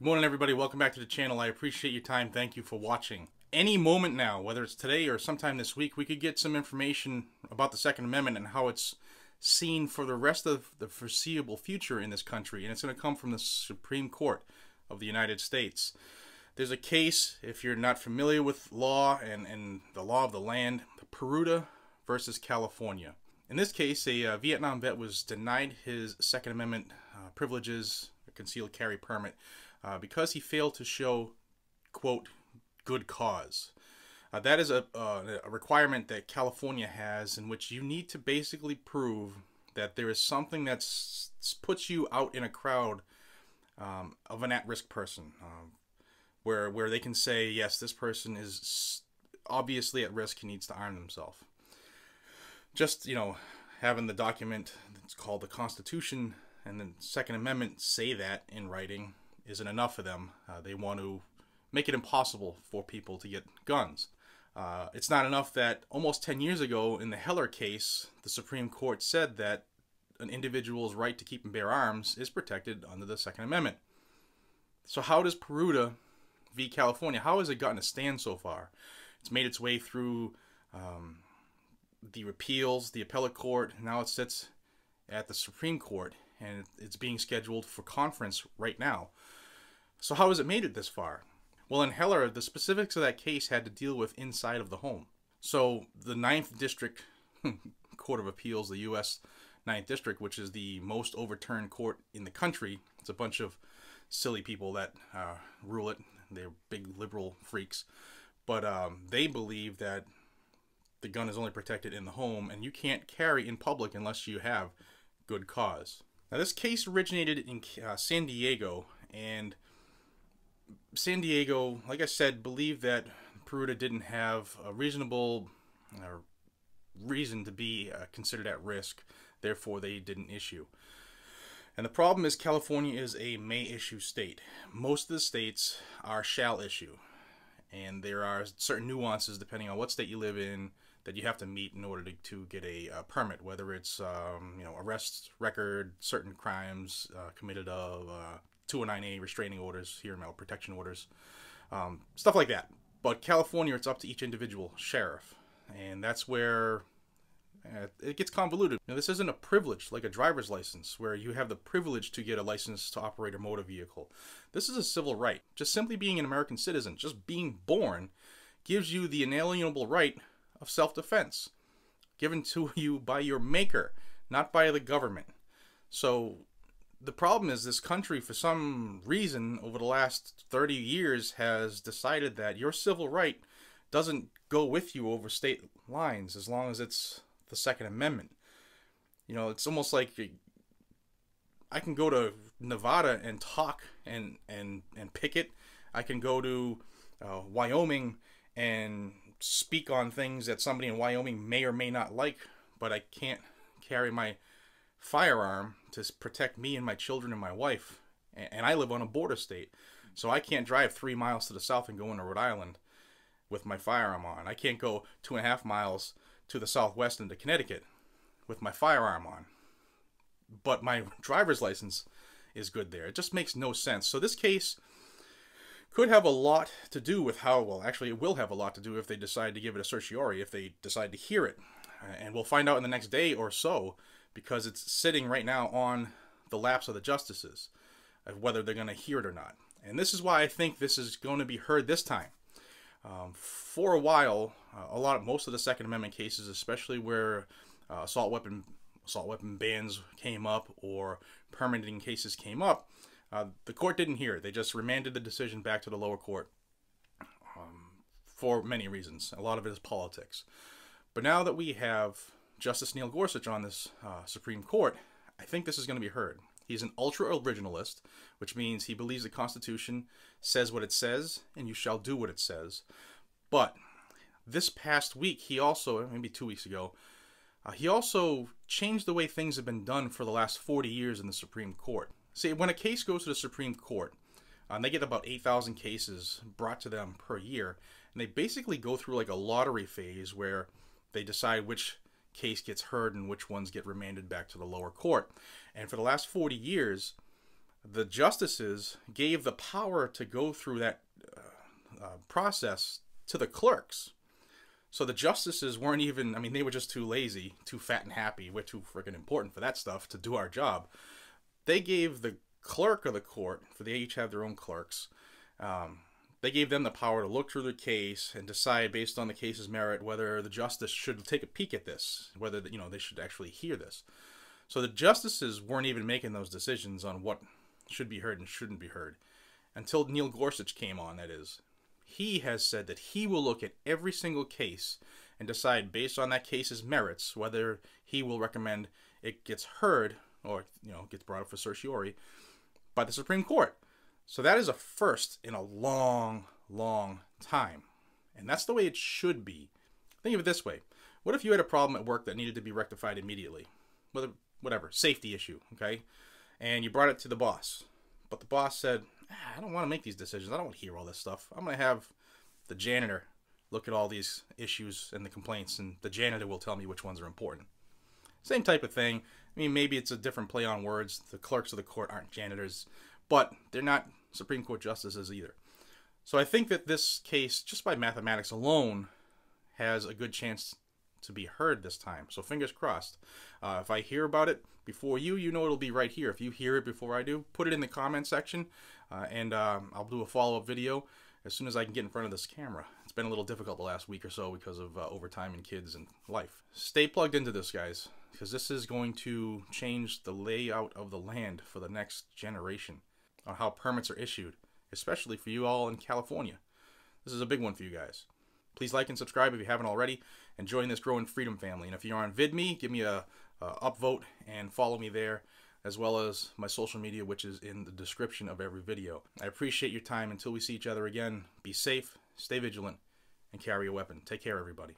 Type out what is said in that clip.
Good morning, everybody. Welcome back to the channel. I appreciate your time. Thank you for watching. Any moment now, whether it's today or sometime this week, we could get some information about the Second Amendment and how it's seen for the rest of the foreseeable future in this country. And it's going to come from the Supreme Court of the United States. There's a case, if you're not familiar with law and the law of the land, Peruta versus California. In this case, a Vietnam vet was denied his Second Amendment privileges, a concealed carry permit, because he failed to show, quote, good cause. That is a requirement that California has, in which you need to basically prove that there is something that puts you out in a crowd of an at-risk person, where they can say, yes, this person is obviously at risk, he needs to arm himself. Just, having the document that's called the Constitution and the Second Amendment say that in writing isn't enough for them. They want to make it impossible for people to get guns. It's not enough that almost 10 years ago in the Heller case, the Supreme Court said that an individual's right to keep and bear arms is protected under the Second Amendment. So how does Peruta v. California, how has it gotten a stand so far? It's made its way through the appeals, the appellate court, now it sits at the Supreme Court, and it's being scheduled for conference right now. So how has it made it this far? Well, in Heller, the specifics of that case had to deal with inside of the home. So the 9th District Court of Appeals, the U.S. 9th District, which is the most overturned court in the country, it's a bunch of silly people that rule it. They're big liberal freaks. But they believe that the gun is only protected in the home, and you can't carry in public unless you have good cause. Now, this case originated in San Diego, and San Diego, like I said, believed that Peruta didn't have a reasonable reason to be considered at risk, therefore they didn't issue. And the problem is California is a may issue state. Most of the states are shall issue, and there are certain nuances depending on what state you live in that you have to meet in order to get a permit, whether it's arrest record, certain crimes committed of 209A restraining orders, here protection orders, stuff like that. But California, it's up to each individual sheriff, and that's where it gets convoluted. Now, this isn't a privilege like a driver's license, where you have the privilege to get a license to operate a motor vehicle. This is a civil right. Just simply being an American citizen, just being born, gives you the inalienable right of self-defense, given to you by your maker, not by the government. So the problem is this country, for some reason, over the last 30 years, has decided that your civil right doesn't go with you over state lines as long as it's the Second Amendment. It's almost like I can go to Nevada and talk and picket. I can go to Wyoming and speak on things that somebody in Wyoming may or may not like, but I can't carry my firearm to protect me and my children and my wife. And I live on a border state, so I can't drive 3 miles to the south and go into Rhode Island with my firearm on. I can't go 2.5 miles to the southwest into Connecticut with my firearm on. But my driver's license is good there. It just makes no sense. So this case could have a lot to do with how, well, actually it will have a lot to do if they decide to give it a certiorari, if they decide to hear it. And we'll find out in the next day or so, because it's sitting right now on the laps of the justices, of whether they're going to hear it or not. And this is why I think this is going to be heard this time. For a while, most of the Second Amendment cases, especially where assault weapon bans came up or permitting cases came up, the court didn't hear it. They just remanded the decision back to the lower court for many reasons. A lot of it is politics. But now that we have Justice Neil Gorsuch on this Supreme Court, I think this is going to be heard. He's an ultra-originalist, which means he believes the Constitution says what it says, and you shall do what it says. But this past week, he also, maybe 2 weeks ago, he also changed the way things have been done for the last 40 years in the Supreme Court. See, when a case goes to the Supreme Court, they get about 8,000 cases brought to them per year, and they basically go through like a lottery phase where they decide which case gets heard and which ones get remanded back to the lower court. And for the last 40 years, The justices gave the power to go through that process to the clerks. So the justices weren't even, I mean, they were just too lazy, too fat and happy. We're too freaking important for that stuff to do our job. They gave the clerk of the court, for they each have their own clerks, they gave them the power to look through the case and decide based on the case's merit whether the justice should take a peek at this, whether, you know, they should actually hear this. So the justices weren't even making those decisions on what should be heard and shouldn't be heard until Neil Gorsuch came on, that is. He has said that he will look at every single case and decide based on that case's merits whether he will recommend it gets heard or, you know, gets brought up for certiorari by the Supreme Court. So that is a first in a long, long time. And that's the way it should be. Think of it this way. What if you had a problem at work that needed to be rectified immediately? Whatever, safety issue, okay? And you brought it to the boss. But the boss said, I don't want to make these decisions. I don't want to hear all this stuff. I'm going to have the janitor look at all these issues and the complaints, and the janitor will tell me which ones are important. Same type of thing. I mean, maybe it's a different play on words. The clerks of the court aren't janitors, but they're not Supreme Court justices either. So I think that this case, just by mathematics alone, has a good chance to be heard this time. So fingers crossed. If I hear about it before you, you know it'll be right here. If you hear it before I do, put it in the comment section, and I'll do a follow-up video as soon as I can get in front of this camera. It's been a little difficult the last week or so because of overtime and kids and life. Stay plugged into this, guys, because this is going to change the layout of the land for the next generation on how permits are issued, especially for you all in California. This is a big one for you guys. Please like and subscribe if you haven't already, and join this growing freedom family. And if you're on VidMe, give me a upvote and follow me there, as well as my social media, which is in the description of every video. I appreciate your time. Until we see each other again, be safe, stay vigilant, and carry a weapon. Take care, everybody.